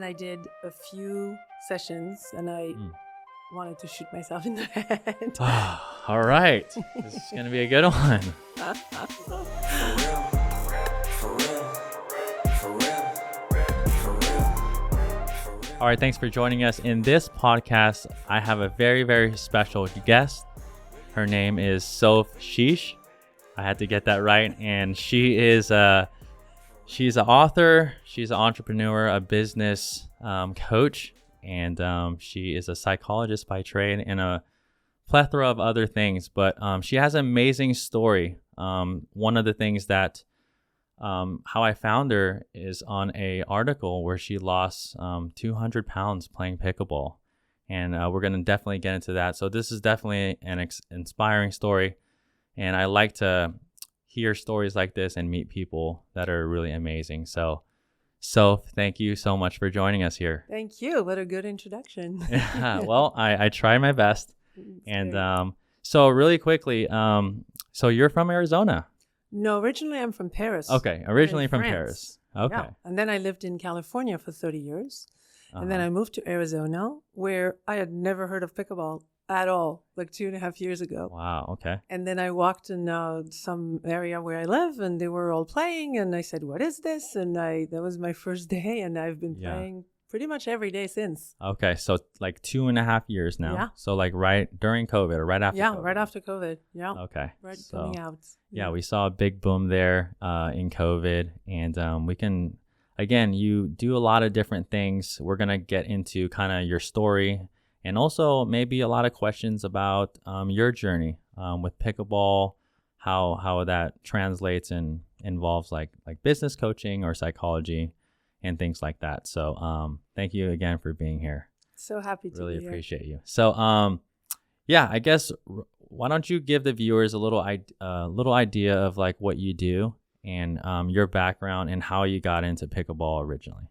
I did a few sessions and I wanted to shoot myself in the head. All right. This is going to be a good one. All right. Thanks for joining us. In this podcast, I have a very, very special guest. Her name is Soph Chiche. I had to get that right. And she is she's an author, she's an entrepreneur, a business coach, and she is a psychologist by trade and a plethora of other things. But she has an amazing story. One of the things that how I found her is on a article where she lost 200 pounds playing pickleball. And we're going to definitely get into that. So this is definitely an inspiring story. And I like to hear stories like this and meet people that are really amazing. So, Soph, thank you so much for joining us here. Thank you. What a good introduction. Yeah, well, I try my best. And so really quickly, so you're from Arizona? No, originally I'm from Paris. Okay, originally from France. Paris. Okay. Yeah. And then I lived in California for 30 years. And then I moved to Arizona, where I had never heard of pickleball at all, like 2.5 years ago. Wow, okay. And then I walked in some area where I live, and they were all playing, and I said, "What is this?" And that was my first day, and I've been playing pretty much every day since. Okay, so like 2.5 years now. Yeah. So like right during COVID or right after Yeah, COVID? Right after COVID. Yeah. Okay. Right, so, coming out. Yeah, we saw a big boom there in COVID, and we can, again, you do a lot of different things. We're going to get into kind of your story and also maybe a lot of questions about your journey with pickleball, how that translates and involves like business coaching or psychology and things like that. So thank you again for being here. So happy to really be appreciate you. So yeah, I guess why don't you give the viewers a little idea of like what you do and your background and how you got into pickleball originally.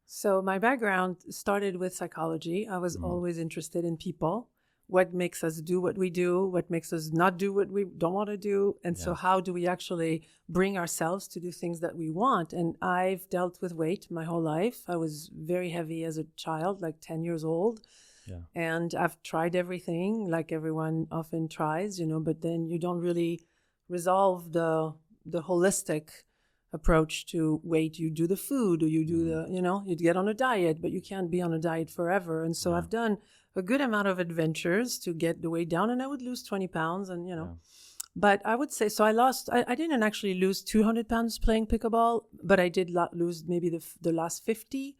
So my background started with psychology. I was always interested in people, what makes us do what we do, what makes us not do what we don't want to do. And so how do we actually bring ourselves to do things that we want? And I've dealt with weight my whole life. I was very heavy as a child, like 10 years old. Yeah. And I've tried everything like everyone often tries, but then you don't really resolve the holistic approach to weight. You do the food, or you do you get on a diet, but you can't be on a diet forever. And so I've done a good amount of adventures to get the weight down, and I would lose 20 pounds but I would say, so I didn't actually lose 200 pounds playing pickleball, but I did lose maybe the last 50.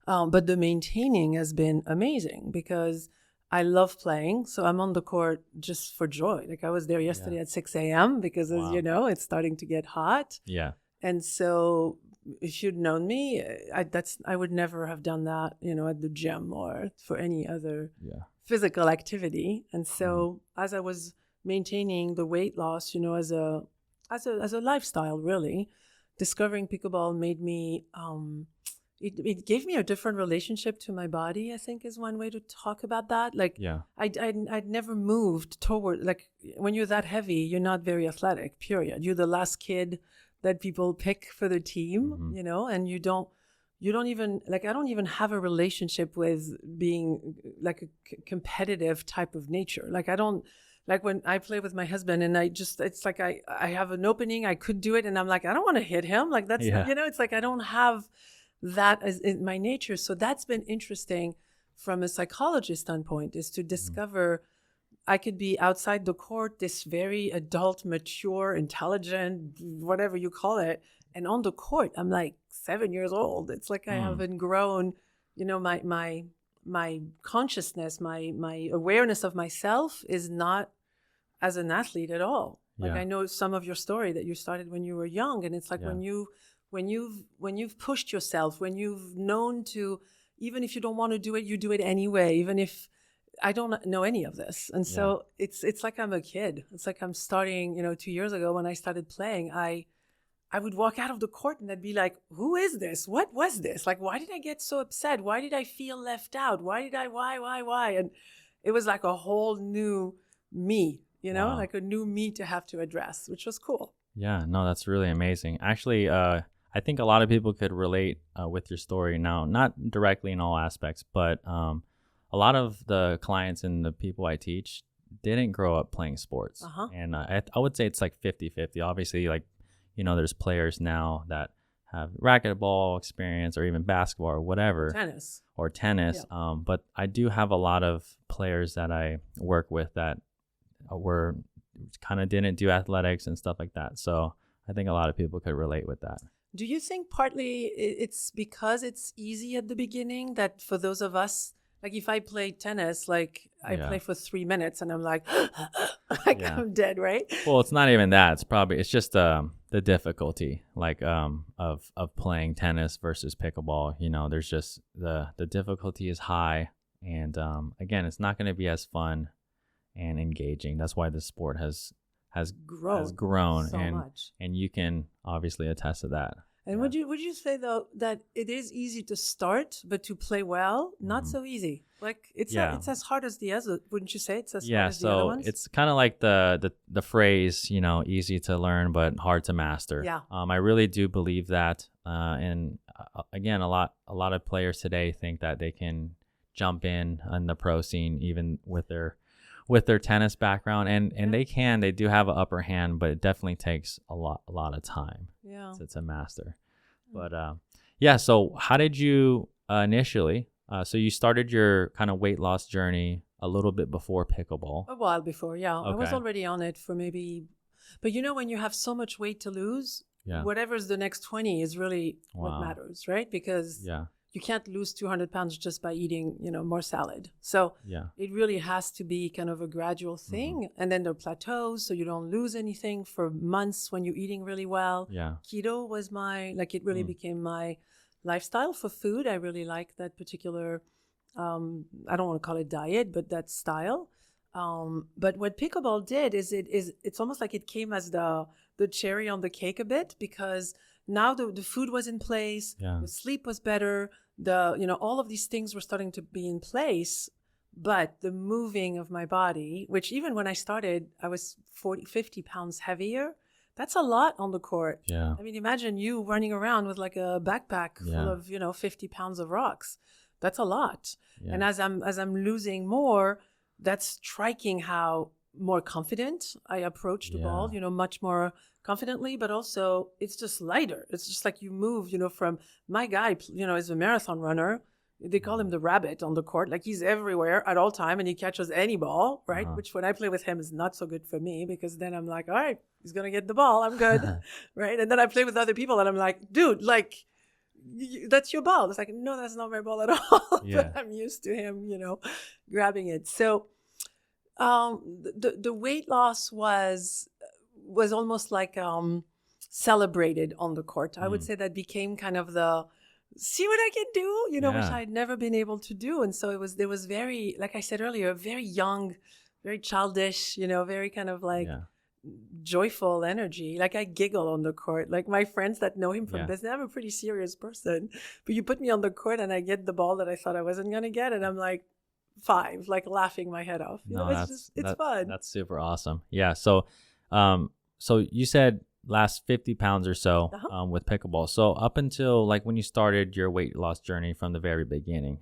But the maintaining has been amazing because I love playing. So I'm on the court just for joy. Like I was there yesterday at 6 a.m. because as you know, it's starting to get hot. Yeah. And so if you'd known me, I would never have done that, at the gym or for any other physical activity. And so as I was maintaining the weight loss, as a lifestyle, really, discovering pickleball made me, it gave me a different relationship to my body, I think is one way to talk about that. Like I'd never moved toward, like when you're that heavy, you're not very athletic, period. You're the last kid that people pick for the team, and you don't even, like, I don't even have a relationship with being like a competitive type of nature. Like I don't, like when I play with my husband and it's like I have an opening, I could do it. And I'm like, I don't want to hit him. Like that's, it's like, I don't have that as in my nature. So that's been interesting from a psychologist standpoint, is to discover I could be outside the court, this very adult, mature, intelligent, whatever you call it. And on the court, I'm like 7 years old. It's like I haven't grown, my consciousness, my awareness of myself is not as an athlete at all. Like I know some of your story that you started when you were young. And it's like when you've pushed yourself, when you've known to, even if you don't want to do it, you do it anyway, even if I don't know any of this. And so it's like I'm a kid. It's like I'm starting, 2 years ago when I started playing, I would walk out of the court and I'd be like, who is this? What was this? Like, why did I get so upset? Why did I feel left out? Why? And it was like a whole new me, like a new me to have to address, which was cool. Yeah, no, that's really amazing. Actually, I think a lot of people could relate with your story now, not directly in all aspects, but a lot of the clients and the people I teach didn't grow up playing sports. And I would say it's like 50-50. Obviously, like, you know, there's players now that have racquetball experience or even basketball or whatever. Tennis. Yeah. But I do have a lot of players that I work with that were kind of didn't do athletics and stuff like that. So I think a lot of people could relate with that. Do you think partly it's because it's easy at the beginning that for those of us, like if I play tennis, like I play for 3 minutes and I'm like, I'm dead, right? Well, it's not even that. It's just the difficulty, like of playing tennis versus pickleball. You know, there's just the difficulty is high, and again, it's not going to be as fun and engaging. That's why the sport has grown so much, and you can obviously attest to that. And would you say though that it is easy to start, but to play well, not so easy? Like it's as hard as the other. Wouldn't you say it's as hard as the other ones? It's kind of like the phrase, you know, easy to learn but hard to master. Yeah. I really do believe that. And again, a lot of players today think that they can jump in on the pro scene even with their tennis background, and they do have an upper hand, but it definitely takes a lot of time to master. But so how did you initially so you started your kind of weight loss journey a little bit before pickleball? A while before, okay. I was already on it for maybe, but you know, when you have so much weight to lose, whatever's the next 20 is really what matters, right? Because you can't lose 200 pounds just by eating, you know, more salad. So it really has to be kind of a gradual thing. And then there are plateaus, so you don't lose anything for months when you're eating really well. Keto was it really became my lifestyle for food. I really like that particular, I don't want to call it diet, but that style. But what pickleball did is it's almost like it came as the cherry on the cake a bit, because now the food was in place, the sleep was better, all of these things were starting to be in place, but the moving of my body, which even when I started, I was 50 pounds heavier. That's a lot on the court. Yeah. I mean, imagine you running around with like a backpack full of, 50 pounds of rocks. That's a lot. Yeah. And as I'm losing more, that's striking how more confident I approach the ball, much more confidently, but also it's just lighter. It's just like you move, from my guy, is a marathon runner. They call him the rabbit on the court. Like he's everywhere at all time and he catches any ball, right? Which when I play with him is not so good for me, because then I'm like, all right, he's going to get the ball. I'm good. Right. And then I play with other people and I'm like, dude, like that's your ball. It's like, no, that's not my ball at all. But I'm used to him, grabbing it. So the weight loss was almost like celebrated on the court. I would say that became kind of the see what I can do, which I'd never been able to do. And so there was very, like I said earlier, very young, very childish, very kind of like joyful energy. Like I giggle on the court. Like my friends that know him from business, I'm a pretty serious person, but you put me on the court and I get the ball that I thought I wasn't going to get. And I'm like 5, like laughing my head off. It's fun. That's super awesome. Yeah. So, so you said last 50 pounds or so with pickleball. So up until like when you started your weight loss journey from the very beginning,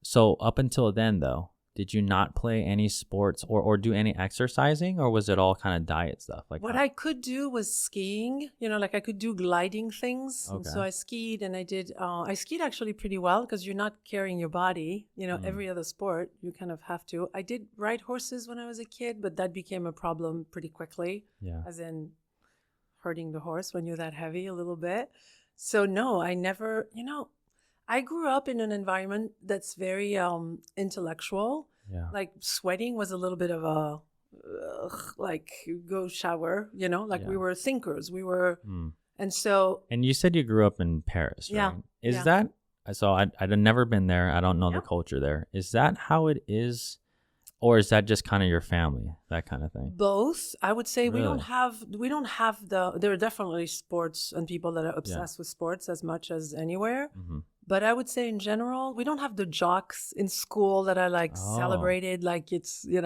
so up until then though, did you not play any sports or do any exercising, or was it all kind of diet stuff? Like what I could do was skiing, like I could do gliding things. Okay. And so I skied and I skied actually pretty well, because you're not carrying your body, every other sport, you kind of have to. I did ride horses when I was a kid, but that became a problem pretty quickly. Yeah. As in hurting the horse when you're that heavy a little bit. So no, I never, I grew up in an environment that's very intellectual. Yeah. Like sweating was a little bit of a like go shower, we were thinkers. We were, and so. And you said you grew up in Paris, right? Yeah. Is that so? I'd never been there. I don't know the culture there. Is that how it is? Or is that just kind of your family, that kind of thing? Both. I would say really? we don't have there are definitely sports and people that are obsessed with sports as much as anywhere. Mm-hmm. But I would say in general, we don't have the jocks in school that are like celebrated like it's, in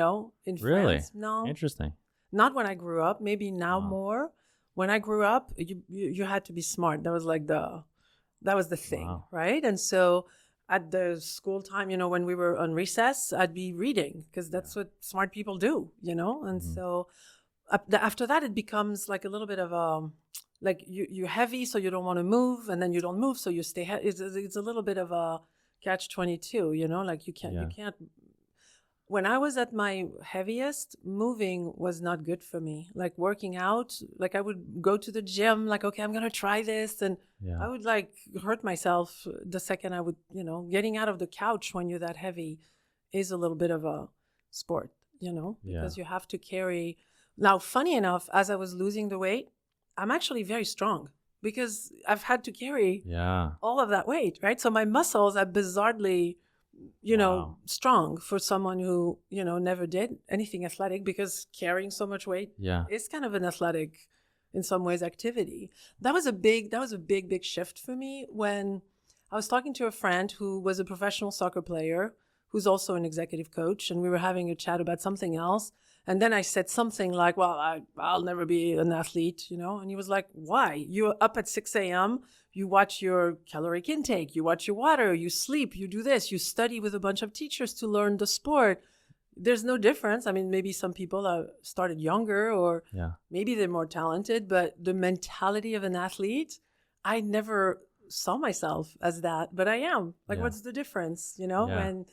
really? France. No. Interesting. Not when I grew up, maybe now more. when I grew up, you had to be smart. That was like that was the thing, wow. Right? And so at the school time, when we were on recess, I'd be reading because that's what smart people do, And so after that, it becomes like a little bit of a, like you're heavy, so you don't want to move, and then you don't move, so you stay heavy. It's a little bit of a catch-22, like you can't. When I was at my heaviest, moving was not good for me. Like working out, like I would go to the gym, like, okay, I'm going to try this. And I would like hurt myself the second I would, getting out of the couch when you're that heavy is a little bit of a sport, because you have to carry. Now, funny enough, as I was losing the weight, I'm actually very strong because I've had to carry all of that weight, right? So my muscles are bizarrely strong for someone who, never did anything athletic, because carrying so much weight is kind of an athletic, in some ways, activity. That was a big shift for me when I was talking to a friend who was a professional soccer player, who's also an executive coach, and we were having a chat about something else. And then I said something like, well, I'll never be an athlete, And he was like, why? You're up at 6 a.m., you watch your caloric intake, you watch your water, you sleep, you do this, you study with a bunch of teachers to learn the sport. There's no difference. I mean, maybe some people started younger or maybe they're more talented, but the mentality of an athlete, I never saw myself as that, but I am. Like, what's the difference, When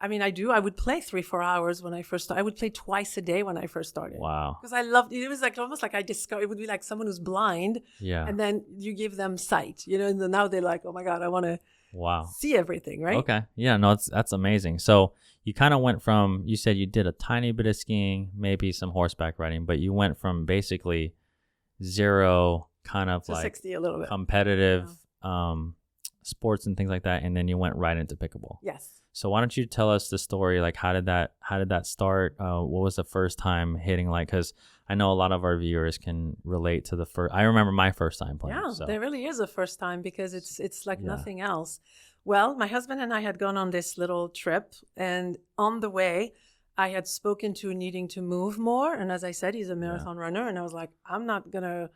I would play 3-4 hours when I first started. I would play twice a day when I first started. Wow. Because I loved it. It was like almost like I discovered, it would be like someone who's blind. Yeah. And then you give them sight, and then now they're like, oh my God, I want to see everything, right? Okay. Yeah, no, that's amazing. So you kind of went from, you said you did a tiny bit of skiing, maybe some horseback riding, but you went from basically zero kind of like 60 a little bit. Competitive sports and things like that, and then you went right into pickleball. Yes. So why don't you tell us the story? Like, how did that start? What was the first time hitting? Like, because I know a lot of our viewers can relate to the first. I remember my first time playing. Yeah, so. There really is a first time because it's like nothing else. Well, my husband and I had gone on this little trip, and on the way, I had spoken to needing to move more. And as I said, he's a marathon runner, and I was like, I'm not gonna.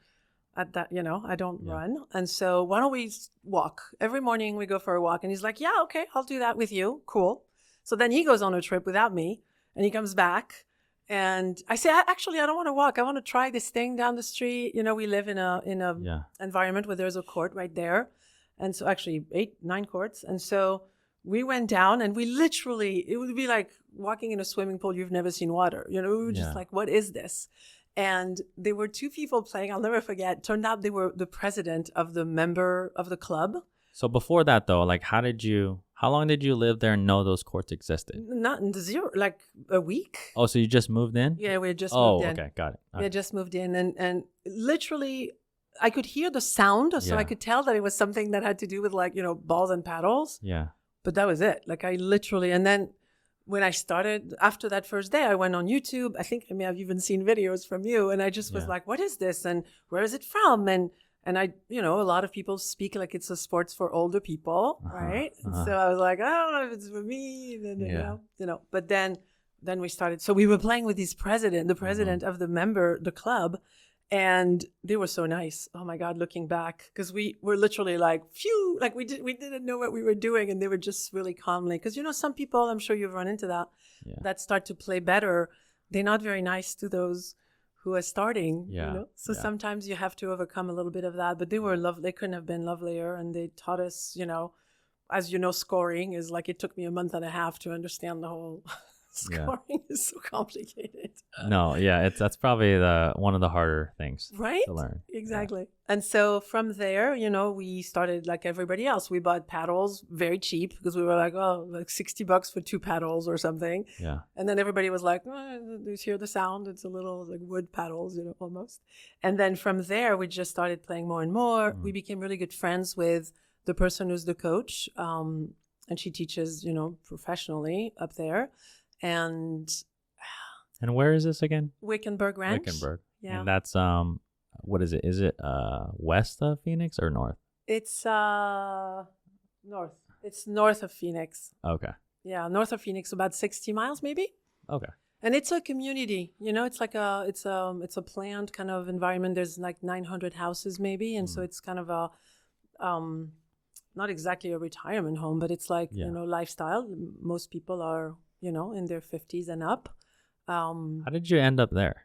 At that, I don't run. And so why don't we walk? Every morning we go for a walk. And he's like, yeah, okay, I'll do that with you. Cool. So then he goes on a trip without me and he comes back. And I say, actually, I don't want to walk. I want to try this thing down the street. We live in a environment where there's a court right there. And so actually 8-9 courts. And so we went down and we literally, it would be like walking in a swimming pool. You've never seen water. We were just like, what is this? And there were 2 people playing. I'll never forget. Turned out they were the president of the member of the club. So before that, though, like, how long did you live there and know those courts existed? Not in zero, like a week. Oh, so you just moved in? Yeah, we had just moved in. Oh, okay, got it. We had just moved in, and literally, I could hear the sound, so I could tell that it was something that had to do with like balls and paddles. Yeah. But that was it. Like I literally, and then. When I started, after that first day, I went on YouTube. I think I may have even seen videos from you. And I just was like, what is this? And where is it from? And I, a lot of people speak like it's a sports for older people, right? And so I was like, I don't know if it's for me. And, but then we started. So we were playing with the president of the club. And they were so nice. Oh my God, looking back, because we were literally like, phew, like we didn't know what we were doing, and they were just really calmly. Because some people, I'm sure you've run into that start to play better. They're not very nice to those who are starting. Yeah. So sometimes you have to overcome a little bit of that. But they were lovely. They couldn't have been lovelier, and they taught us. As scoring is like it took me a month and a half to understand the whole. Scoring is so complicated. No, that's probably one of the harder things to learn. Exactly. Yeah. And so from there, we started like everybody else. We bought paddles very cheap because we were like, oh, like $60 for 2 paddles or something. Yeah. And then everybody was like, you hear the sound? It's a little like wood paddles, almost. And then from there, we just started playing more and more. We became really good friends with the person who's the coach. And she teaches, professionally up there. And where is this again? Wickenburg Ranch. Wickenburg. Yeah. And that's what is it? Is it west of Phoenix or north? It's north. It's north of Phoenix. Okay. Yeah, north of Phoenix, about 60 miles maybe. Okay. And it's a community, it's like it's a planned kind of environment. There's like 900 houses maybe. And so it's kind of a, not exactly a retirement home, but it's like, lifestyle. Most people are, in their 50s and up. How did you end up there?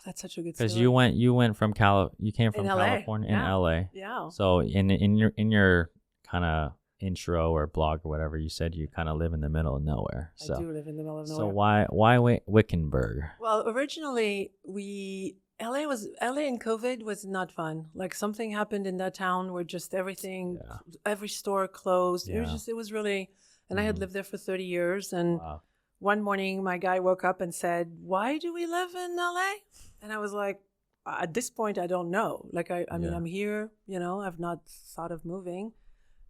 That's such a good story. Because you went from you came from California in LA. Yeah. So in your kind of intro or blog or whatever, you said you kind of live in the middle of nowhere. So, I do live in the middle of nowhere. So why Wickenburg? Well, originally LA and COVID was not fun. Like something happened in that town where just everything, every store closed. Yeah. It was really, and I had lived there for 30 years. And one morning my guy woke up and said, "Why do we live in LA?" And I was like, at this point, I don't know. Like, I mean, I'm here, I've not thought of moving.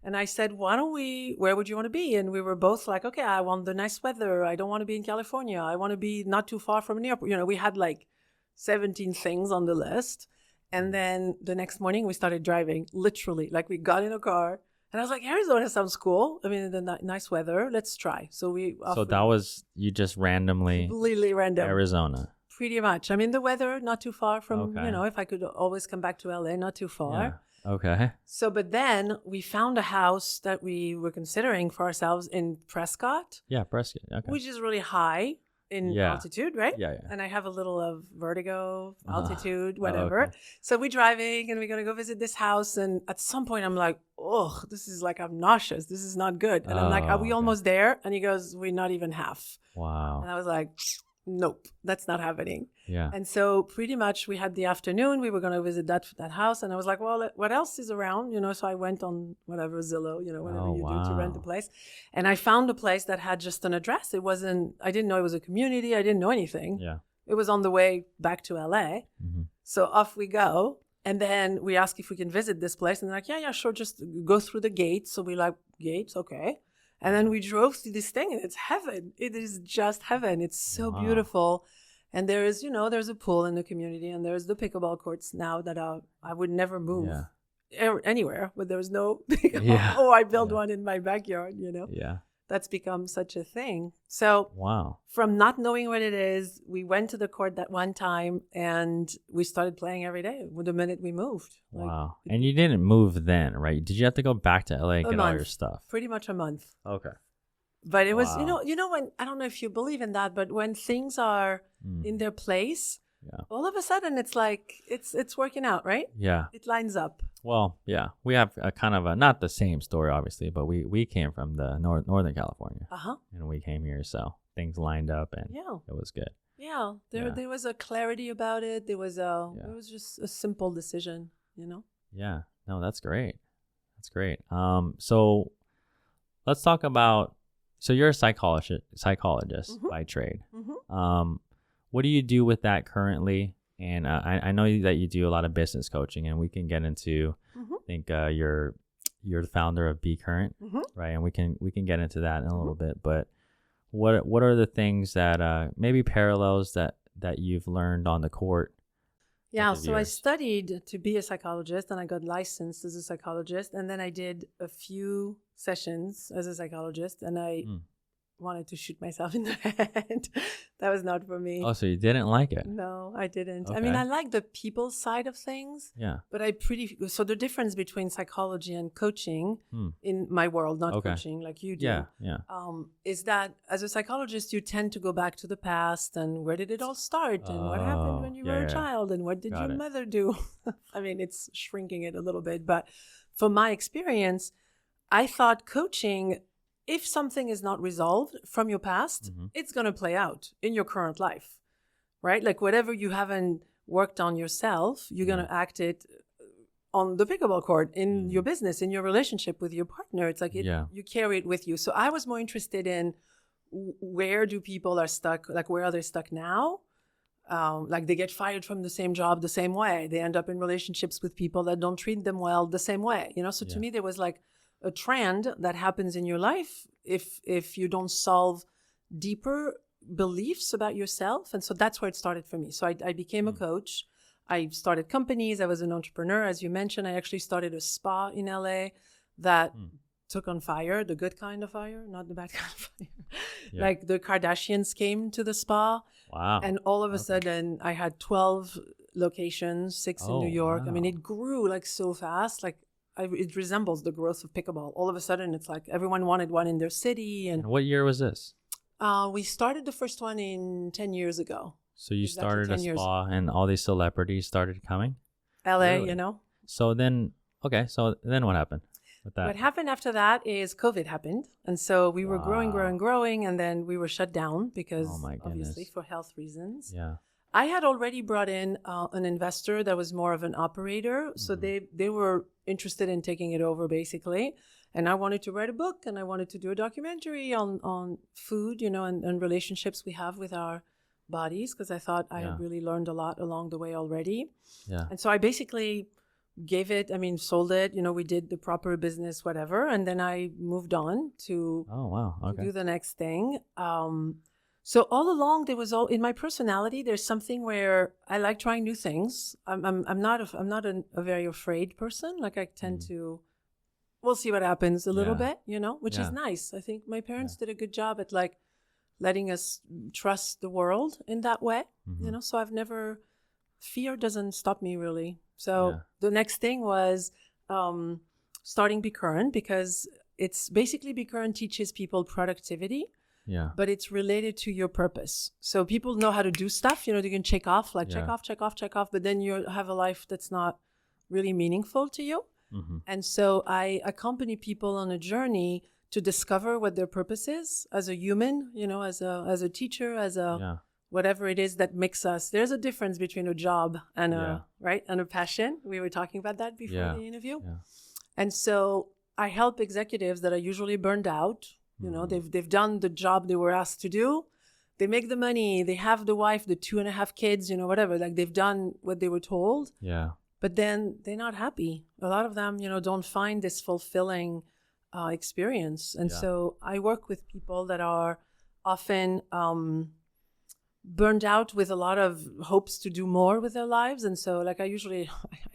And I said, where would you want to be? And we were both like, okay, I want the nice weather. I don't want to be in California. I want to be not too far from an airport. We had like 17 things on the list. And then the next morning we started driving, literally. Like we got in a car and I was like, Arizona sounds cool. I mean, the nice weather, let's try. So that was, you just randomly. Completely random. Arizona. Pretty much. I mean, the weather, not too far from, if I could always come back to LA, not too far. Yeah. Okay. So, but then we found a house that we were considering for ourselves in Prescott. Yeah, Prescott. Okay. Which is really high in altitude, right? Yeah. And I have a little of vertigo, altitude, whatever. Okay. So we're driving and we're going to go visit this house. And at some point I'm like, oh, this is like, I'm nauseous. This is not good. And I'm like, are we almost there? And he goes, we're not even half. Wow. And I was like, nope, that's not happening. Yeah. And so pretty much we had the afternoon, we were going to visit that house. And I was like, well, what else is around? So I went on whatever, Zillow, whatever you do to rent a place. And I found a place that had just an address. I didn't know it was a community. I didn't know anything. Yeah. It was on the way back to LA. Mm-hmm. So off we go. And then we ask if we can visit this place. And they're like, yeah, sure. Just go through the gates. So we like, gates, okay. And then we drove through this thing and it's heaven. It is just heaven. It's so beautiful. And there is, there's a pool in the community and there's the pickleball courts now that I would never move anywhere, but there was no pickleball. Yeah. Oh, I built one in my backyard, Yeah. That's become such a thing. So from not knowing what it is, we went to the court that one time and we started playing every day the minute we moved. Wow. And you didn't move then, right? Did you have to go back to LA and get all your stuff? Pretty much a month. Okay. But it was, when, I don't know if you believe in that, but when things are in their place, all of a sudden it's like, it's working out, right? Yeah. It lines up. Well, yeah, we have a kind of not the same story, obviously, but we came from the Northern California, and we came here, so things lined up, and it was good. Yeah, there was a clarity about it. There was it was just a simple decision, Yeah, no, that's great. That's great. So let's talk about. So you're a psychologist by trade. Mm-hmm. What do you do with that currently? And I know that you do a lot of business coaching, and we can get into. I think you're the founder of Be Current, right? And we can get into that in a little bit. But what are the things that maybe parallels that you've learned on the court? Yeah, so I studied to be a psychologist, and I got licensed as a psychologist, and then I did a few sessions as a psychologist, and I wanted to shoot myself in the head. That was not for me. Oh, so you didn't like it? No, I didn't. Okay. I mean, I like the people side of things. Yeah. But so the difference between psychology and coaching in my world, not coaching like you do, is that as a psychologist, you tend to go back to the past and where did it all start and what happened when you were a child and what did your mother do? I mean, it's shrinking it a little bit, but from my experience, I thought coaching, if something is not resolved from your past, it's going to play out in your current life, right? Like whatever you haven't worked on yourself, you're going to act it on the pickleball court, in your business, in your relationship with your partner. It's like you carry it with you. So I was more interested in where do people are stuck, like where are they stuck now? Like they get fired from the same job the same way. They end up in relationships with people that don't treat them well the same way. So to me, there was like a trend that happens in your life if you don't solve deeper beliefs about yourself. And so that's where it started for me. So I became a coach. I started companies. I was an entrepreneur. As you mentioned, I actually started a spa in LA that took on fire, the good kind of fire, not the bad kind of fire. Yeah. Like the Kardashians came to the spa. Wow. And all of a sudden I had 12 locations, 6 in New York. Wow. I mean, it grew like so fast. Like it resembles the growth of pickleball. All of a sudden it's like everyone wanted one in their city. And what year was this? We started the first one in 10 years ago. So you Exactly started a 10 spa and all these celebrities started coming? LA, Really? you know. So then what happened with that? What happened after that is COVID happened. And so we were growing. And then we were shut down because obviously for health reasons. Yeah. I had already brought in an investor that was more of an operator. So they were interested in taking it over basically. And I wanted to write a book and I wanted to do a documentary on food, you know, and relationships we have with our bodies, because I thought I had really learned a lot along the way already. Yeah. And so I basically sold it, you know, we did the proper business, whatever. And then I moved on to, to do the next thing. So all along there was in my personality, there's something where I like trying new things. I'm not a very afraid person. Like I tend to, we'll see what happens a little bit, you know, which is nice. I think my parents did a good job at like letting us trust the world in that way, you know, so fear doesn't stop me really. So the next thing was starting Be Current, because it's basically Be Current teaches people productivity, but it's related to your purpose. So people know how to do stuff, you know, they can check off, check off, but then you have a life that's not really meaningful to you. And so I accompany people on a journey to discover what their purpose is as a human, you know, as a teacher, as a whatever it is that makes us. There's a difference between a job and and a passion. We were talking about that before the interview. And so I help executives that are usually burned out. You know, they've done the job they were asked to do. They make the money. They have the wife, the 2.5 kids, you know, whatever. Like they've done what they were told. Yeah. But then they're not happy. A lot of them, you know, don't find this fulfilling experience. And so I work with people that are often burned out with a lot of hopes to do more with their lives. And so like I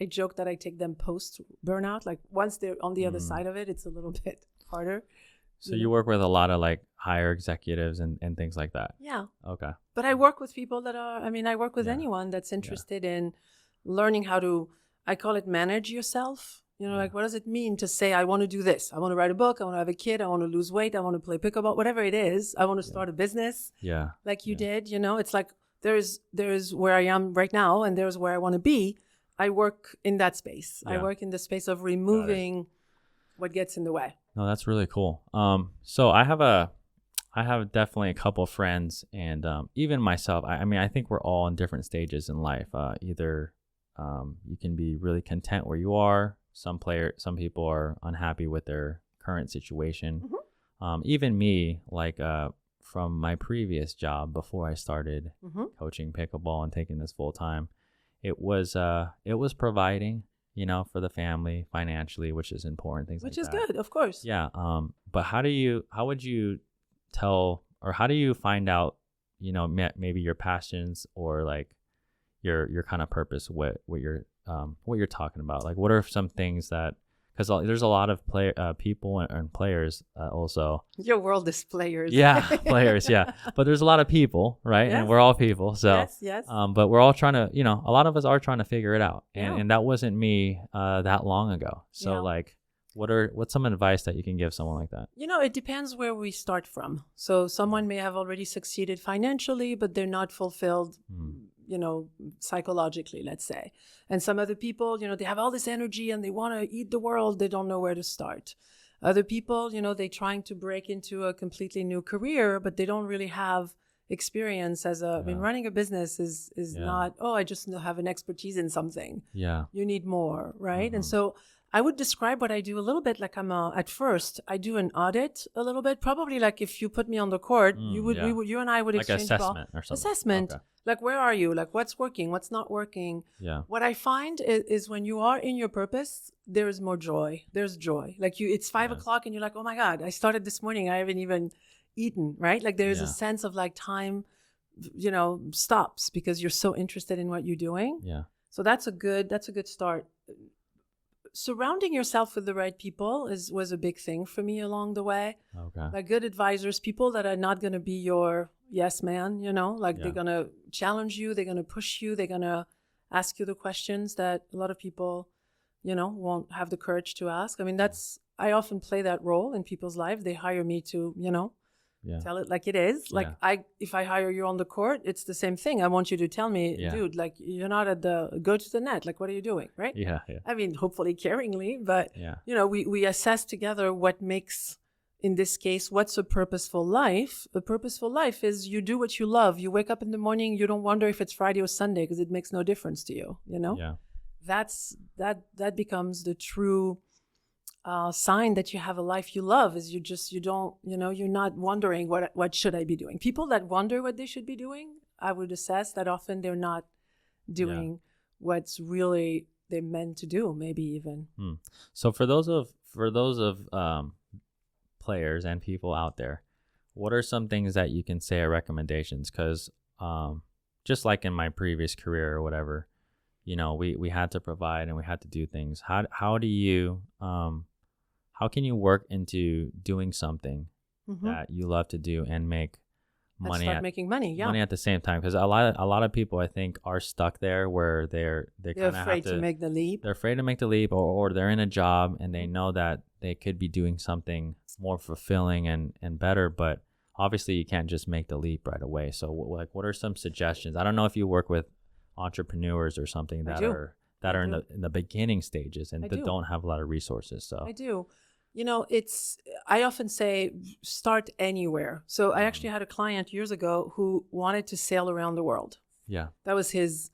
joke that I take them post burnout. Like once they're on the other side of it, it's a little bit harder. So you work with a lot of like higher executives and things like that. Yeah. Okay. But I work with people that are, I work with anyone that's interested in learning how to, I call it manage yourself. You know, like what does it mean to say, I want to do this? I want to write a book. I want to have a kid. I want to lose weight. I want to play pickleball, whatever it is. I want to start a business. Yeah. Like you did, you know, it's like there's where I am right now and there's where I want to be. I work in that space. I work in the space of removing what gets in the way. No, that's really cool. So I have definitely a couple of friends and even myself. I think we're all in different stages in life. Either you can be really content where you are. Some people are unhappy with their current situation. Even me, like from my previous job before I started coaching pickleball and taking this full time, it was providing, you know, for the family financially, which is important. Which is good, of course. Yeah. But how would you tell, or how do you find out, you know, maybe your passions or like your kind of purpose, what you're talking about? Like, what are some things that, because there's a lot of people and players also. Your world is players. Yeah, players. Yeah, but there's a lot of people, right? Yes. And we're all people. So yes. But we're all trying to, you know, a lot of us are trying to figure it out, and that wasn't me that long ago. So like, what's some advice that you can give someone like that? You know, it depends where we start from. So someone may have already succeeded financially, but they're not fulfilled. You know, psychologically, let's say. And some other people, you know, they have all this energy and they want to eat the world. They don't know where to start. Other people, you know, they're trying to break into a completely new career, but they don't really have experience I mean, running a business is not, I just have an expertise in something. Yeah. You need more, right? And so I would describe what I do a little bit like at first, I do an audit a little bit. Probably like if you put me on the court, you and I would like exchange assessment or something. Assessment. Okay. Like, where are you? Like, what's working? What's not working? Yeah. What I find is when you are in your purpose, there is more joy. There's joy. Like it's 5 o'clock and you're like, oh my God, I started this morning. I haven't even eaten, right? Like there's a sense of like time, you know, stops because you're so interested in what you're doing. Yeah. So that's a good start. surrounding yourself with the right people was a big thing for me along the way. Okay. Like good advisors, people that are not going to be your yes man, like they're going to challenge you, they're going to push you, they're going to ask you the questions that a lot of people, won't have the courage to ask. I mean, I often play that role in people's lives. They hire me to, tell it like it is. Like if I hire you on the court, it's the same thing. I want you to tell me, dude, like you're not go to the net. Like, what are you doing? Right. Yeah. I mean, hopefully caringly, but we assess together what makes, in this case, what's a purposeful life? A purposeful life is you do what you love. You wake up in the morning, you don't wonder if it's Friday or Sunday because it makes no difference to you, Yeah. That becomes the true sign that you have a life you love is you don't, you're not wondering what should I be doing. People that wonder what they should be doing, I would assess that often they're not doing what's really they're meant to do, maybe even. So for those of players and people out there, what are some things that you can say are recommendations? Because just like in my previous career or whatever, we had to provide and we had to do things. How do you how can you work into doing something that you love to do and make money? Making money, money at the same time, because a lot of people I think are stuck there where they're afraid to make the leap. They're afraid to make the leap, or they're in a job and they know that they could be doing something more fulfilling and better, but obviously you can't just make the leap right away. So what are some suggestions? I don't know if you work with entrepreneurs or something that are in the beginning stages and that don't have a lot of resources. So I do. I often say start anywhere. So I actually had a client years ago who wanted to sail around the world. Yeah. That was his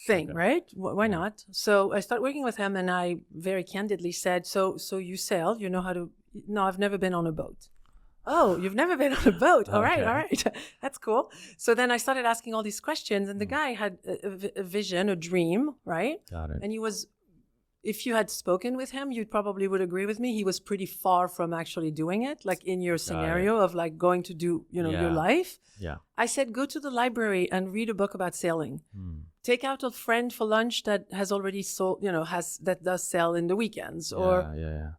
thing, right? Why not? So I started working with him and I very candidly said, so you sail, you know how to, no, I've never been on a boat. Oh, you've never been on a boat. All right. That's cool. So then I started asking all these questions and the guy had a vision, a dream, right? Got it. And he was, if you had spoken with him, you probably would agree with me. He was pretty far from actually doing it, like in your scenario of like going to do, your life. Yeah. I said, go to the library and read a book about sailing. Take out a friend for lunch that has already sold, that does sail in the weekends. Or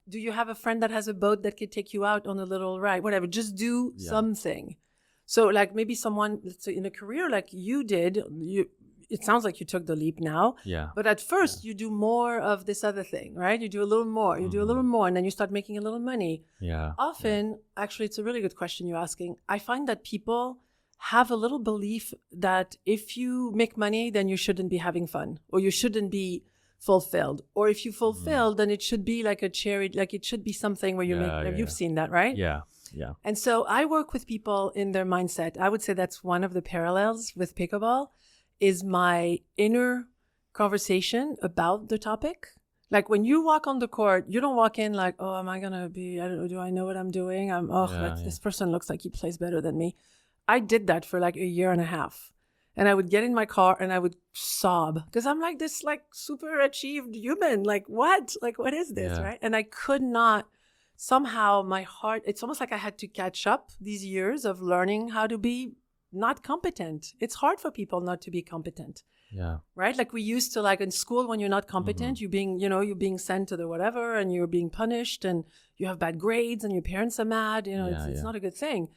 do you have a friend that has a boat that could take you out on a little ride? Whatever. Just do something. So like maybe someone, let's say in a career like you did, it sounds like you took the leap now. Yeah. But at first you do more of this other thing, right? You do a little more, you do a little more, and then you start making a little money. Yeah. Often, actually, it's a really good question you're asking. I find that people have a little belief that if you make money, then you shouldn't be having fun, or you shouldn't be fulfilled. Or if you fulfill, then it should be like a charity, like it should be something where you make, you've seen that, right? Yeah. Yeah. And so I work with people in their mindset. I would say that's one of the parallels with pickleball is my inner conversation about the topic. Like when you walk on the court, you don't walk in like, oh, am I going to be, do I know what I'm doing? This person looks like he plays better than me. I did that for like a year and a half. And I would get in my car and I would sob because I'm like this like super achieved human. Like what? Like what is this, right? And I could not, somehow my heart, it's almost like I had to catch up these years of learning how to be not competent. It's hard for people not to be competent. Yeah. Right? Like we used to like in school when you're not competent, you're being sent to the whatever and you're being punished and you have bad grades and your parents are mad, it's not a good thing.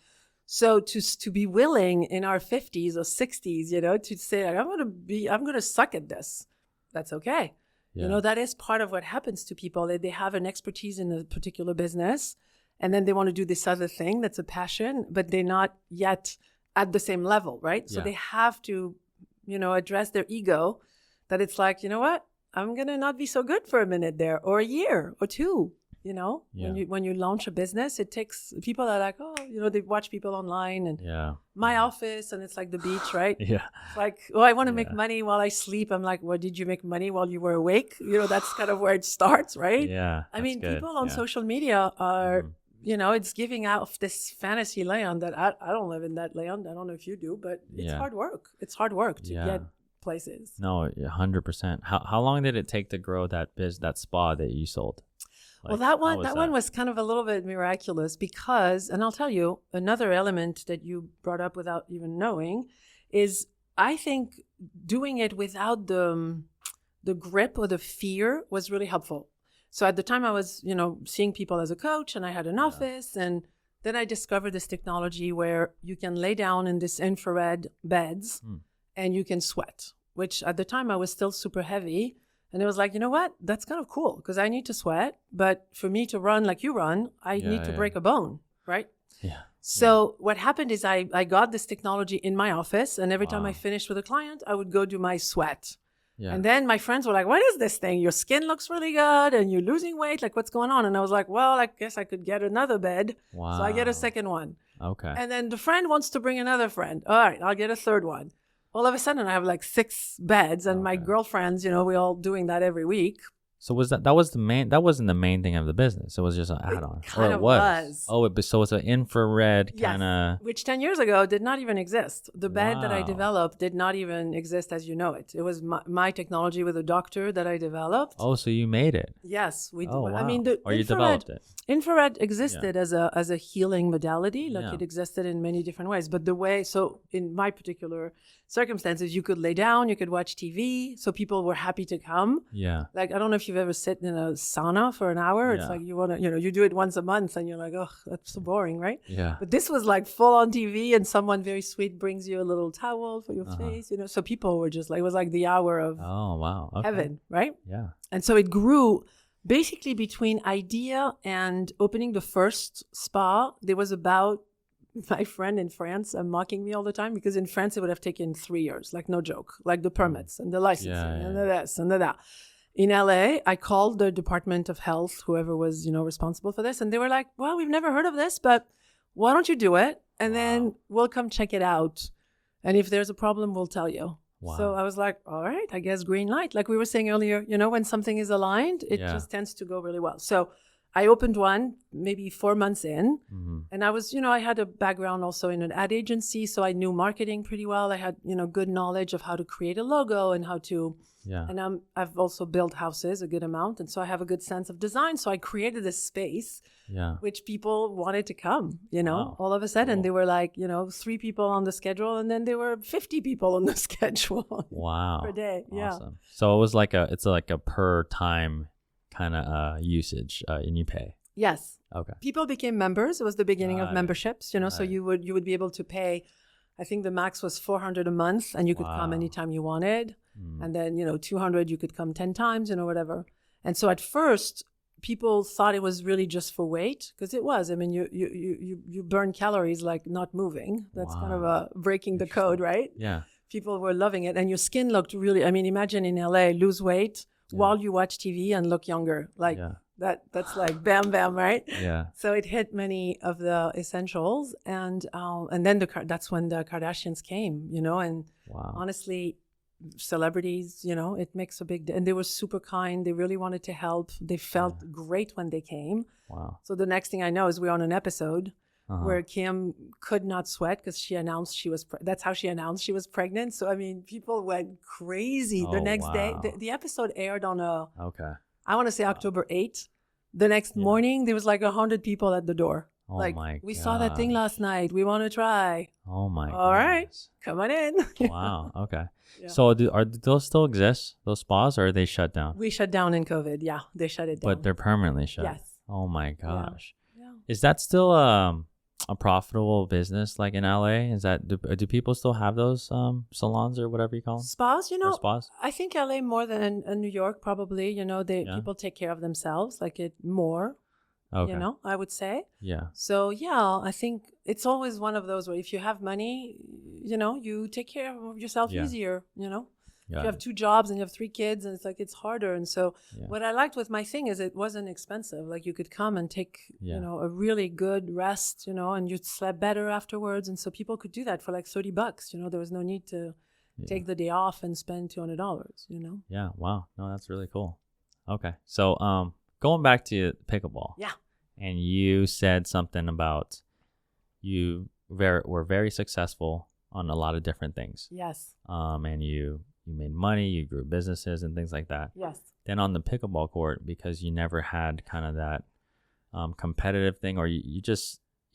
So to be willing in our 50s or 60s, to say like, I'm going to suck at this. That's okay. Yeah. That is part of what happens to people. They have an expertise in a particular business and then they want to do this other thing that's a passion, but they're not yet at the same level, right? So they have to, address their ego that it's like, you know what? I'm going to not be so good for a minute there or a year or two, when you launch a business, it takes, people are like, they watch people online and my office and it's like the beach, right? Yeah. It's like, I want to make money while I sleep. I'm like, well, did you make money while you were awake? That's kind of where it starts, right? Yeah. I mean, people on social media are, it's giving out this fantasy land that I don't live in that land. I don't know if you do, but it's hard work. It's hard work to get places. No, 100%. How long did it take to grow that spa that you sold? Well, that one was kind of a little bit miraculous because, and I'll tell you, another element that you brought up without even knowing is I think doing it without the grip or the fear was really helpful. So at the time I was, seeing people as a coach, and I had an office, and then I discovered this technology where you can lay down in this infrared beds and you can sweat, which at the time I was still super heavy. And it was like, you know what? That's kind of cool because I need to sweat. But for me to run like you run, I need to break a bone, right? Yeah. So what happened is I got this technology in my office, and every time I finished with a client, I would go do my sweat. Yeah. And then my friends were like, what is this thing? Your skin looks really good and you're losing weight. Like, what's going on? And I was like, well, I guess I could get another bed. Wow. So I get a second one. Okay. And then the friend wants to bring another friend. All right, I'll get a third one. All of a sudden, I have like 6 beds, and my girlfriends, we all doing that every week. So that wasn't the main thing of the business. It was just an add-on. Kind of was. Oh, so it's an infrared kind of. Which 10 years ago did not even exist. The bed that I developed did not even exist as you know it. It was my technology with a doctor that I developed. Oh, so you made it? Yes, we did. Oh, wow. I mean, you developed it. Infrared existed as a healing modality. Like it existed in many different ways. But so in my particular circumstances, you could lay down, you could watch TV. So people were happy to come. Yeah. Like, I don't know if you've ever sit in a sauna for an hour. It's like you want to, you do it once a month and you're like, oh, that's so boring, right? Yeah. But this was like full on TV, and someone very sweet brings you a little towel for your face, So people were just like, it was like the hour of heaven, right? Yeah. And so it grew basically between idea and opening the first spa. There was about my friend in France mocking me all the time because in France it would have taken 3 years, like no joke, like the permits and the licensing and the this and the that. In LA, I called the Department of Health, whoever was, responsible for this. And they were like, well, we've never heard of this, but why don't you do it? And then we'll come check it out. And if there's a problem, we'll tell you. Wow. So I was like, all right, I guess green light. Like we were saying earlier, when something is aligned, it just tends to go really well. So I opened one maybe 4 months in. Mm-hmm. And I was, I had a background also in an ad agency. So I knew marketing pretty well. I had, good knowledge of how to create a logo and how to... Yeah. And I've also built houses a good amount. And so I have a good sense of design. So I created this space, which people wanted to come, all of a sudden. Cool. They were like, 3 people on the schedule. And then there were 50 people on the schedule. Wow. Per day. Awesome. Yeah. So it was like a per time kind of usage and you pay. Yes. Okay. People became members. It was the beginning of memberships, so you would be able to pay. I think the max was $400 a month, and you could come anytime you wanted. And then, $200, you could come 10 times, whatever. And so at first, people thought it was really just for weight, because it was. I mean, you burn calories like not moving. That's kind of breaking the code, right? Yeah. People were loving it. And your skin looked really, I mean, imagine in LA, lose weight while you watch TV and look younger. Like that's like bam, bam, right? Yeah. So it hit many of the essentials. And then that's when the Kardashians came, and honestly, celebrities, it makes a big and they were super kind. They really wanted to help. They felt great when they came. Wow. So the next thing I know is we're on an episode where Kim could not sweat because she announced she was that's how she announced she was pregnant. So I mean, people went crazy. The next day the episode aired on I want to say October 8th. The next morning there was like 100 people at the door. Oh, like, we saw that thing last night. We want to try. Oh, my God. All right. Come on in. Wow. Okay. Yeah. So do those still exist, those spas, or are they shut down? We shut down in COVID. Yeah. They shut it down. But they're permanently shut. Yes. Oh, my gosh. Yeah. Is that still a profitable business like in LA? Is that do people still have those salons or whatever you call them? Spas, Or spas? I think LA more than in New York, probably. People take care of themselves like it more. Okay. I would say. Yeah. So, I think it's always one of those where if you have money, you take care of yourself easier, If you have 2 jobs and you have 3 kids, and it's harder. And so what I liked with my thing is it wasn't expensive. Like you could come and take, a really good rest, and you'd sleep better afterwards. And so people could do that for like $30. There was no need to take the day off and spend $200, Yeah. Wow. No, that's really cool. Okay. So, going back to pickleball. Yeah. And you said something about you were very successful on a lot of different things. Yes. And you made money, you grew businesses and things like that. Yes. Then on the pickleball court, because you never had kind of that competitive thing, or you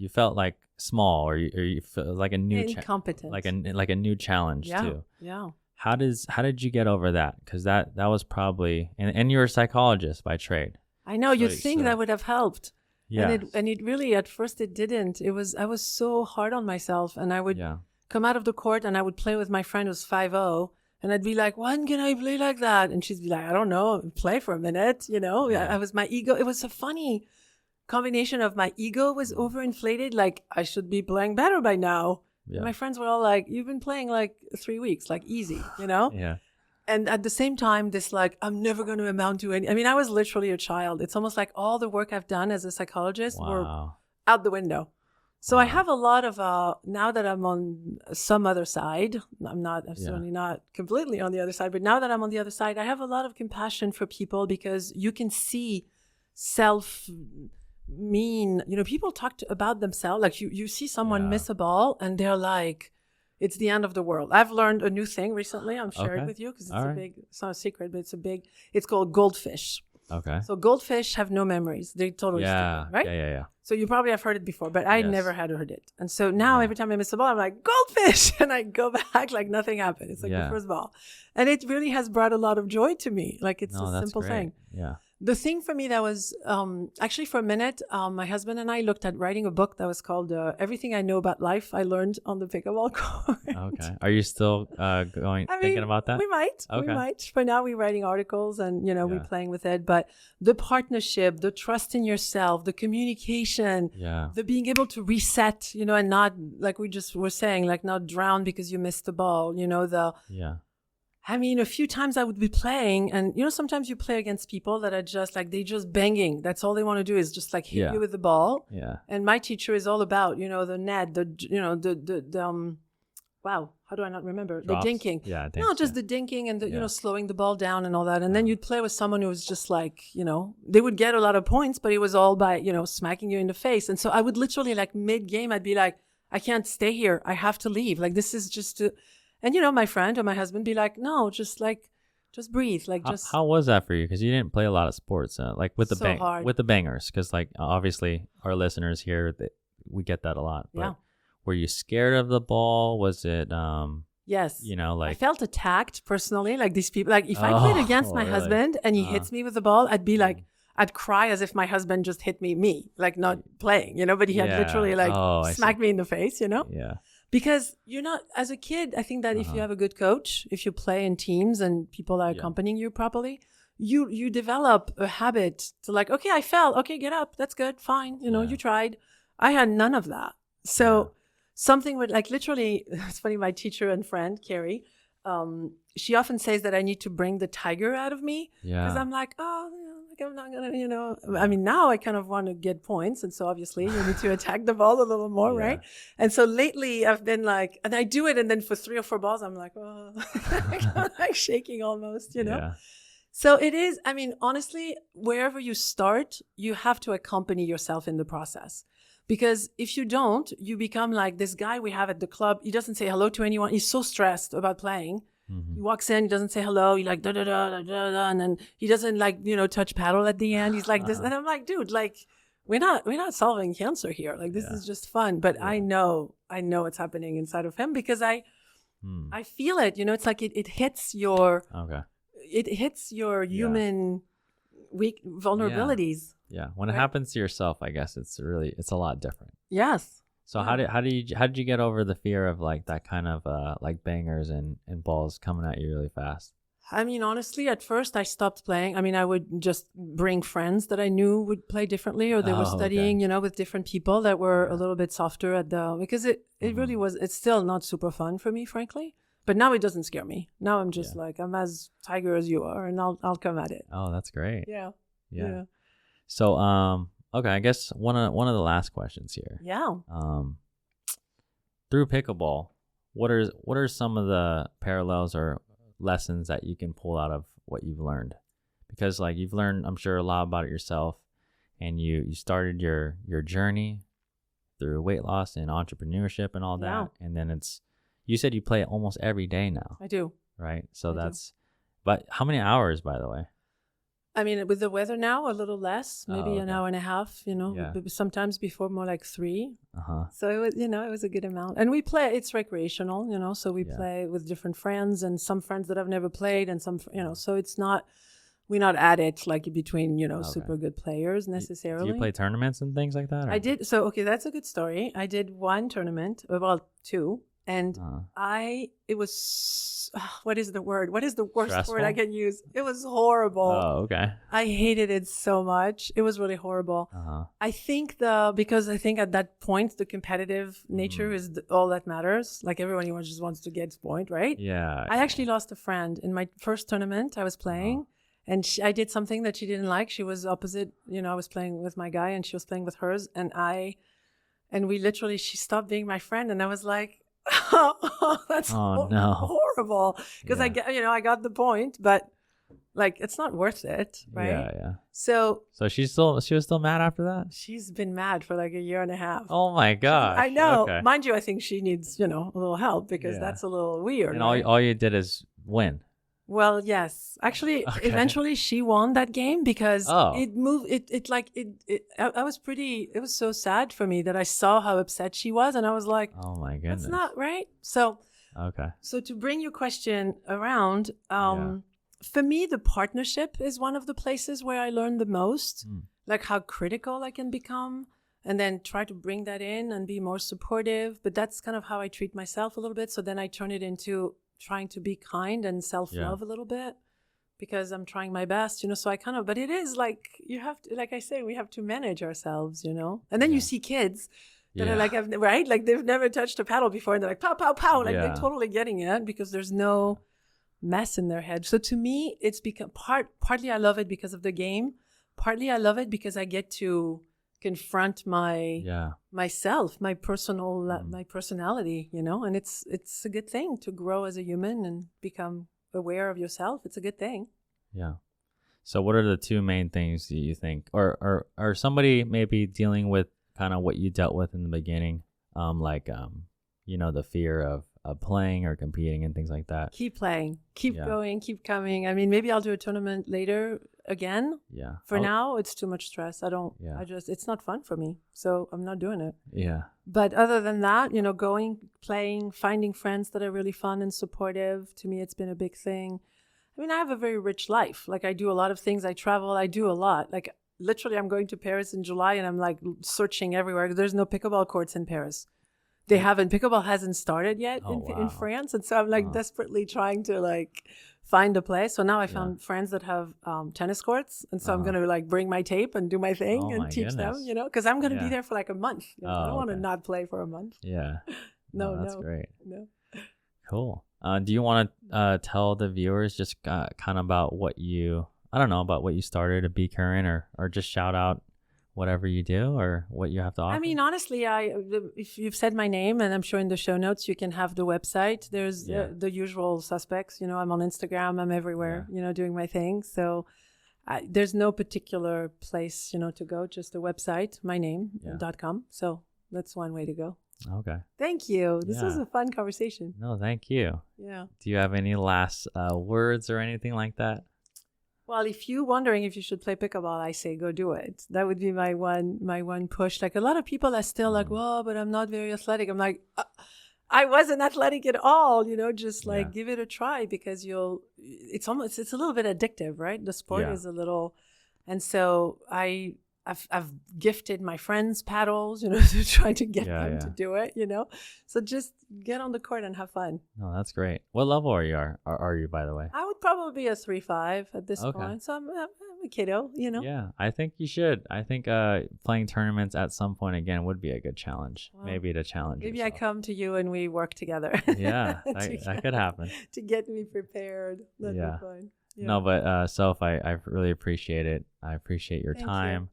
felt like small, or you felt like a new incompetent, like a new challenge too. Yeah. How did you get over that? Because that was probably and you're a psychologist by trade. I know, you'd think that would have helped. Yeah. And it really, at first it didn't. I was so hard on myself, and I would come out of the court and I would play with my friend who's 5'0", and I'd be like, when can I play like that? And she'd be like, I don't know, play for a minute, I was, my ego, it was a funny combination of my ego was overinflated, like I should be playing better by now. Yeah. My friends were all like, you've been playing like 3 weeks, like easy, Yeah. And at the same time, this like, I'm never going to amount to any. I mean, I was literally a child. It's almost like all the work I've done as a psychologist were out the window. So I have a lot of, now that I'm on some other side, I'm certainly not completely on the other side, but now that I'm on the other side, I have a lot of compassion for people because you can see people talk about themselves. Like you see someone miss a ball and they're like, it's the end of the world. I've learned a new thing recently. I'm sharing with you because it's not a secret, but it's called goldfish. Okay. So goldfish have no memories. They're totally stupid, right? Yeah. So you probably have heard it before, but I never had heard it. And so now every time I miss a ball, I'm like, goldfish! And I go back like nothing happened. It's like the first ball. And it really has brought a lot of joy to me. Like it's a simple thing. Yeah. The thing for me that was, actually for a minute, my husband and I looked at writing a book that was called Everything I Know About Life I Learned on the Pickleball Court. Okay. Are you still thinking about that? We might. Okay. We might. For now, we're writing articles and, we're playing with it. But the partnership, the trust in yourself, the communication, the being able to reset, and not, like we just were saying, like not drown because you missed the ball, I mean, a few times I would be playing and, sometimes you play against people that are just like, they just banging. That's all they want to do is just like hit you with the ball. Yeah. And my teacher is all about, the net, wow, how do I not remember? Drops. The dinking. Yeah. The dinking and the, slowing the ball down and all that. And then you'd play with someone who was just like, they would get a lot of points, but it was all by, smacking you in the face. And so I would literally like mid-game, I'd be like, I can't stay here. I have to leave. Like, this is just and, my friend or my husband be like, no, just breathe. Like, just. How was that for you? Because you didn't play a lot of sports, like with the bangers. Because, like, obviously our listeners here, we get that a lot. But were you scared of the ball? Was it, yes. Like. I felt attacked personally. Like, these people, like, if I played against my husband and he hits me with the ball, I'd be like, I'd cry as if my husband just hit me, like not playing, but he had literally like smacked me in the face, Yeah. Because you're not, as a kid, I think that if you have a good coach, if you play in teams and people are accompanying you properly, you develop a habit to like, okay, I fell. Okay, get up. That's good. Fine. You tried. I had none of that. So something would like literally, it's funny, my teacher and friend, Carrie, she often says that I need to bring the tiger out of me. Yeah. Because I'm like, I'm not going to, I mean, now I kind of want to get points. And so obviously you need to attack the ball a little more, right? And so lately I've been like, and I do it. And then for 3 or 4 balls, I'm like, oh, I'm like shaking almost, Yeah. So it is, I mean, honestly, wherever you start, you have to accompany yourself in the process. Because if you don't, you become like this guy we have at the club. He doesn't say hello to anyone. He's so stressed about playing. Mm-hmm. He walks in, he doesn't say hello. He like, da-da-da, and then he doesn't like, touch paddle at the end. He's like this. And I'm like, dude, like, we're not solving cancer here. Like, this is just fun. But I know what's happening inside of him because I feel it. It's like it hits your, it hits your human weak vulnerabilities. Yeah. When it happens to yourself, I guess it's a lot different. Yes. So how did you get over the fear of like that kind of like bangers and balls coming at you really fast? I mean, honestly, at first I stopped playing. I mean, I would just bring friends that I knew would play differently, or they were studying, with different people that were a little bit softer because it really was. It's still not super fun for me, frankly. But now it doesn't scare me. Now I'm just like, I'm as tiger as you are, and I'll come at it. Oh, that's great. Yeah. So okay, I guess one of the last questions here. Yeah. Through pickleball, what are some of the parallels or lessons that you can pull out of what you've learned? Because like you've learned, I'm sure, a lot about it yourself, and you started your journey through weight loss and entrepreneurship and all that, and then you said you play almost every day now. I do. Right. So but how many hours, by the way? I mean, with the weather now, a little less, maybe an hour and a half, sometimes before more like 3. So it was, it was a good amount. And we play, it's recreational, so we play with different friends and some friends that I've never played and some, so it's not, we're not at it like between, super good players necessarily. Do you play tournaments and things like that? Or? I did. So, okay, that's a good story. I did one tournament, well, two. And it was, what is the word? What is the worst Stressful? word I can use? It was horrible. Oh, okay. I hated it so much. It was really horrible. I think because I think at that point, the competitive nature is all that matters. Like everyone just wants to get his point, right? Yeah. I actually lost a friend in my first tournament I was playing. And I did something that she didn't like. She was opposite, I was playing with my guy and she was playing with hers. And she stopped being my friend. And I was like, that's horrible. Because I got the point, but like, it's not worth it. Right. Yeah. So she was still mad after that? She's been mad for like a year and a half. Oh my gosh. I know. Okay. Mind you, I think she needs, a little help because that's a little weird. And all you did is win. Well, yes. Actually, eventually she won that game because it moved. I was it was so sad for me that I saw how upset she was. And I was like, oh my goodness. That's not right. So, okay. So to bring your question around, for me, the partnership is one of the places where I learned the most, like how critical I can become and then try to bring that in and be more supportive. But that's kind of how I treat myself a little bit. So then I turn it into trying to be kind and self-love a little bit because I'm trying my best, so but it is like, you have to, like I say, we have to manage ourselves, and then you see kids that are like, right? Like they've never touched a paddle before and they're like, pow, pow, pow. Like they're totally getting it because there's no mess in their head. So to me, it's become partly I love it because of the game. Partly I love it because I get to confront myself, my personality, and it's a good thing to grow as a human and become aware of yourself. It's a good thing. Yeah. So what are the two main things that you think, or somebody maybe dealing with kind of what you dealt with in the beginning, the fear of playing or competing and things like that? Keep playing, keep going, keep coming. I mean, maybe I'll do a tournament later again. Yeah. For now, it's too much stress. It's not fun for me. So I'm not doing it. Yeah. But other than that, going, playing, finding friends that are really fun and supportive. To me, it's been a big thing. I mean, I have a very rich life. Like I do a lot of things. I travel. I do a lot. Like literally, I'm going to Paris in July and I'm like searching everywhere. There's no pickleball courts in Paris. They haven't. Pickleball hasn't started yet in France. And so I'm like desperately trying to like find a place. So now I found friends that have tennis courts. And so I'm going to like bring my tape and do my thing and teach them, because I'm going to be there for like a month. I don't want to not play for a month. Yeah. No, that's great. No. Cool. Do you want to tell the viewers just kind of about what you started at Be Current or just shout out whatever you do or what you have to offer? I mean, honestly, if you've said my name, and I'm sure in the show notes you can have the website. There's the usual suspects. I'm on Instagram. I'm everywhere. Doing my thing. So there's no particular place to go. Just the website, my name.com. So that's one way to go. Okay. Thank you. This was a fun conversation. No, thank you. Yeah. Do you have any last words or anything like that? Well, if you're wondering if you should play pickleball, I say go do it. That would be my one push. Like a lot of people are still like, well, but I'm not very athletic. I'm like, I wasn't athletic at all. Just like give it a try because it's a little bit addictive, right? The sport is a little, and so I've gifted my friends paddles, to try to get them to do it, So just get on the court and have fun. No, that's great. What level are you, by the way? I would probably be a 3-5 at this point. So I'm a kiddo, Yeah, I think you should. I think playing tournaments at some point again would be a good challenge. Well, maybe to challenge maybe yourself. I come to you and we work together. Yeah, that could happen. To get me prepared. That'd be fun. Yeah. No, but Soph, I really appreciate it. I appreciate your time.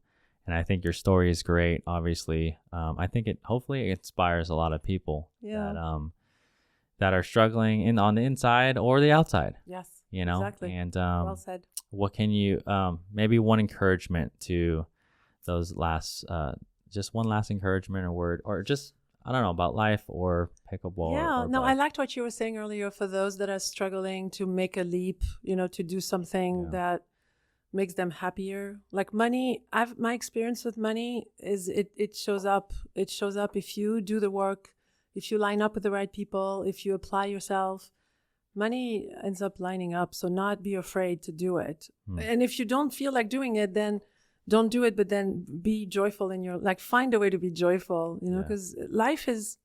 And I think your story is great. Obviously, I think hopefully it inspires a lot of people that are struggling on the inside or the outside. Yes, exactly. And well said. What can you maybe one encouragement to those just one last encouragement or word, or just I don't know about life or pickleball. Yeah, or no, I liked what you were saying earlier. For those that are struggling to make a leap, to do something that makes them happier. Like money, my experience with money is it shows up. It shows up if you do the work, if you line up with the right people, if you apply yourself. money ends up lining up. So not be afraid to do it. And if you don't feel like doing it, then don't do it, but then be joyful in your, like, find a way to be joyful, you know, because life it's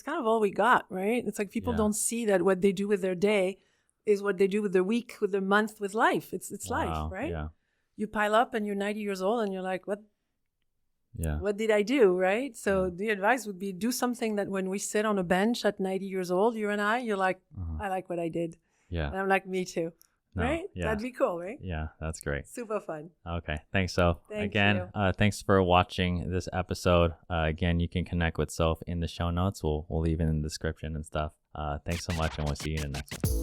kind of all we got, right? It's like people don't see that what they do with their day is what they do with their week, with their month, with life. It's life, right? Yeah. You pile up and you're 90 years old and you're like, what did I do, right? So the advice would be do something that when we sit on a bench at 90 years old, you and I, you're like, I like what I did. Yeah. And I'm like, me too. No, right? Yeah. That'd be cool, right? Yeah, that's great. Super fun. Okay. Thanks, Soph. Thank you. Thanks for watching this episode. Again, you can connect with Soph in the show notes. We'll leave it in the description and stuff. Thanks so much, and we'll see you in the next one.